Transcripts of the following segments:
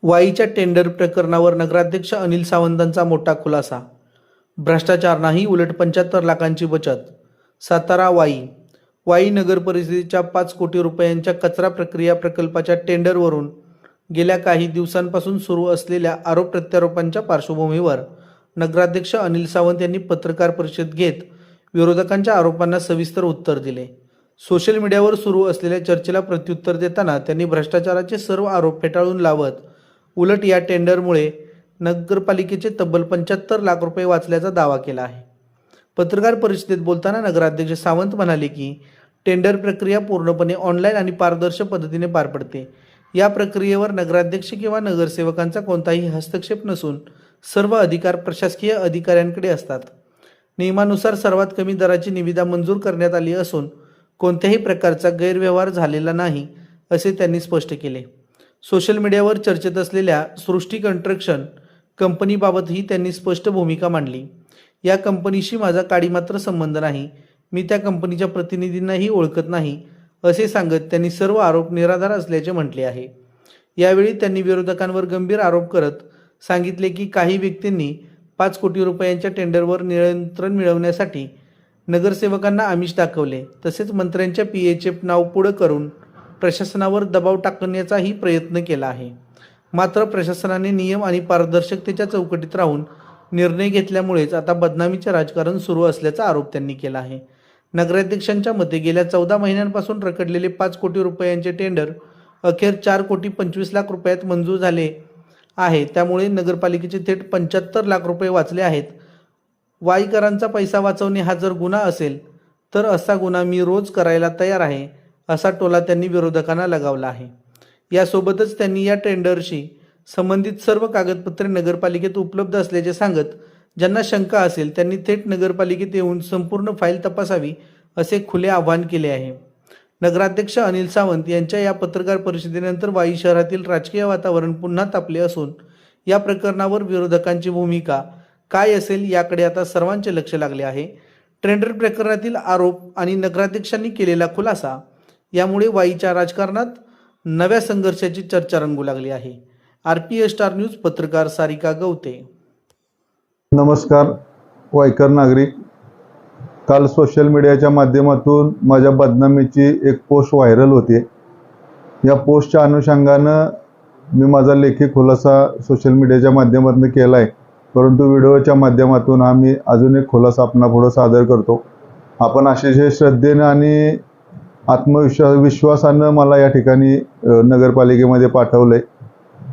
वाईच्या tender प्रकरणावर नगराध्यक्ष अनिल सावंतांचा मोठा खुलासा. भ्रष्टाचार नाही, उलट 75 लाखांची बचत. सातारा वाई नगर परिषदेच्या 5 कोटी रुपयांच्या कचरा प्रक्रिया प्रकल्पाच्या टेंडरवरून गेल्या काही दिवसांपासून सुरू असलेल्या आरोप प्रत्यारोपांच्या पार्श्वभूमीवर नगराध्यक्ष अनिल सावंत यांनी पत्रकार परिषद घेत विरोधकांच्या आरोपांना सविस्तर उत्तर दिले. सोशल मीडियावर सुरू असलेल्या चर्चेला प्रत्युत्तर देताना त्यांनी भ्रष्टाचाराचे सर्व आरोप फेटाळून लावत उलट या टेंडरमुळे नगरपालिकेचे तब्बल 75 लाख रुपये वाचल्याचा दावा केला आहे. पत्रकार परिषदेत बोलताना नगराध्यक्ष सावंत म्हणाले की टेंडर प्रक्रिया पूर्णपणे ऑनलाईन आणि पारदर्शक पद्धतीने पार पडते. या प्रक्रियेवर नगराध्यक्ष किंवा नगरसेवकांचा कोणताही हस्तक्षेप नसून सर्व अधिकार प्रशासकीय अधिकाऱ्यांकडे असतात. नियमानुसार सर्वात कमी दराची निविदा मंजूर करण्यात आली असून कोणत्याही प्रकारचा गैरव्यवहार झालेला नाही, असे त्यांनी स्पष्ट केले. सोशल मीडियावर चर्चेत असलेल्या सृष्टी कन्स्ट्रक्शन कंपनीबाबतही त्यांनी स्पष्ट भूमिका मांडली. या कंपनीशी माझा काडीमात्र संबंध नाही, मी त्या कंपनीच्या प्रतिनिधींनाही ओळखत नाही, असे सांगत त्यांनी सर्व आरोप निराधार असल्याचे म्हटले आहे. यावेळी त्यांनी विरोधकांवर गंभीर आरोप करत सांगितले की काही व्यक्तींनी 5 कोटी रुपयांच्या टेंडरवर नियंत्रण मिळवण्यासाठी नगरसेवकांना आमिष दाखवले, तसेच मंत्र्यांच्या PHF नाव पुढे करून प्रशासनावर दबाव टाकण्याचाही प्रयत्न केला आहे. मात्र प्रशासनाने नियम आणि पारदर्शकतेच्या चौकटीत राहून निर्णय घेतल्यामुळेच आता बदनामीचे राजकारण सुरू असल्याचा आरोप त्यांनी केला आहे. नगराध्यक्षांच्या मते गेल्या 14 महिन्यांपासून रखडलेले 5 कोटी रुपयांचे टेंडर अखेर 4 कोटी 25 लाख रुपयात मंजूर झाले आहे. त्यामुळे नगरपालिकेचे थेट 75 लाख रुपये वाचले आहेत. वाईकरांचा पैसा वाचवणे हा जर गुन्हा असेल तर असा गुन्हा मी रोज करायला तयार आहे, असा टोला त्यांनी विरोधकांना लगावला आहे. यासोबतच त्यांनी या टेंडरशी संबंधित सर्व कागदपत्रे नगरपालिकेत उपलब्ध असल्याचे सांगत ज्यांना शंका असेल त्यांनी थेट नगरपालिकेत येऊन संपूर्ण फाईल तपासावी, असे खुले आवाहन केले आहे. नगराध्यक्ष अनिल सावंत यांच्या या पत्रकार परिषदेनंतर वाई शहरातील राजकीय वातावरण पुन्हा तापले असून या प्रकरणावर विरोधकांची भूमिका काय असेल याकडे आता सर्वांचे लक्ष लागले आहे. टेंडर प्रकरणातील आरोप आणि नगराध्यक्षांनी केलेला खुलासा यामुळे वाईच्या राजकारणात नव्या संघर्षाची चर्चा रंगू लागली आहे. RPS स्टार न्यूज पत्रकार सारिका गवते. नमस्कार वाईकर नागरिक. काल सोशल मीडियाच्या माध्यमातून माझ्या बदनामीची एक पोस्ट व्हायरल होते. या पोस्टच्या अनुषंगानं मी माझा लेखी खुलासा सोशल मीडियाच्या माध्यमातून केला आहे, परंतु व्हिडिओच्या माध्यमातून आम्ही अजून एक खुलासा आपणापुढे सादर करतो. आपण अतिशय श्रद्धेनं आणि विश्वासानं मला या ठिकाणी नगरपालिकेमध्ये पाठवलं आहे.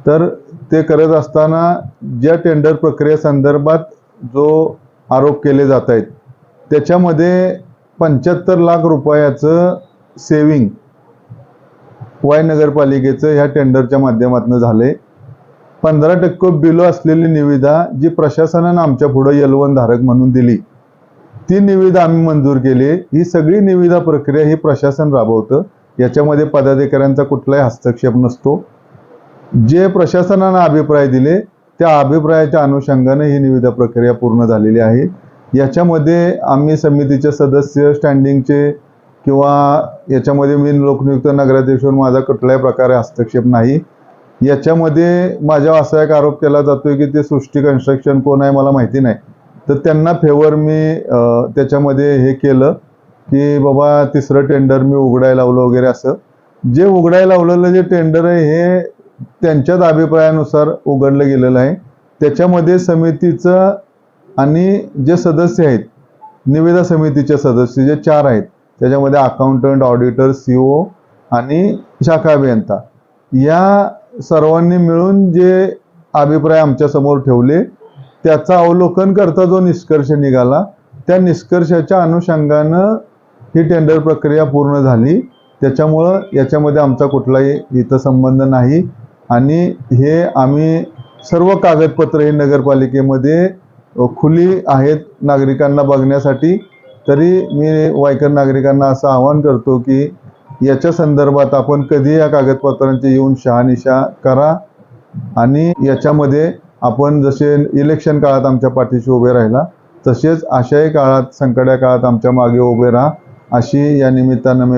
तर ते करत असताना ज्या टेंडर प्रक्रियेसंदर्भात जो आरोप केले जात आहेत त्याच्यामध्ये 75 लाख रुपयाचं सेविंग वाई नगरपालिकेचं ह्या टेंडरच्या माध्यमातून झाले. 15% बिलो असलेली निविदा जी प्रशासनानं आमच्या पुढे L1 धारक म्हणून दिली, ती निविदा आम्ही मंजूर केली. ही सगळी निविदा प्रक्रिया ही प्रशासन राबवतं, याच्यामध्ये पदाधिकाऱ्यांचा कुठलाही हस्तक्षेप नसतो. जे प्रशासनानं अभिप्राय दिले त्या अभिप्रायाच्या अनुषंगाने ही निविदा प्रक्रिया पूर्ण झालेली आहे. याच्यामध्ये आम्ही समितीचे सदस्य स्टँडिंगचे किंवा याच्यामध्ये मी लोकनियुक्त नगराध्यक्ष म्हणून माझा कुठल्याही प्रकारे हस्तक्षेप नाही. याच्यामध्ये माझ्या असा एक आरोप केला जातोय की ते सृष्टी कन्स्ट्रक्शन कोण आहे मला माहिती नाही, तर त्यांना फेवर मी त्याच्यामध्ये हे केलं की बाबा तिसरं टेंडर मी उघडायला लावलं वगैरे. असं जे उघडायला लावलेलं जे टेंडर आहे हे त्यांच्याच अभिप्रायानुसार उघडलं गेलेलं आहे. त्याच्यामध्ये समितीचं आणि जे सदस्य आहेत निविदा समितीचे सदस्य जे 4 आहेत, त्याच्यामध्ये अकाउंटंट, ऑडिटर, CO आणि शाखा अभियंता या सर्वांनी मिळून जे अभिप्राय आमच्या समोर ठेवले त्याचा अवलोकन करता जो निष्कर्ष निघाला त्या निष्कर्षाच्या अनुषंगानं ही टेंडर प्रक्रिया पूर्ण झाली. त्याच्यामुळं याच्यामध्ये आमचा कुठलाही हितसंबंध नाही आणि हे आम्ही सर्व कागदपत्र हे नगरपालिकेमध्ये खुली आहेत नागरिकांना बघण्यासाठी. तरी मी वाईकर नागरिकांना असं आवाहन करतो की याच्या संदर्भात आपण कधी या कागदपत्रांची येऊन शहानिशा करा आणि याच्यामध्ये आपण जसे इलेक्शन काळात आमच्या पाठीशी उभे राहिला तसेच अशाही काळात संकटाच्या काळात आमच्या मागे उभे राहा, अशी या निमित्तानं मी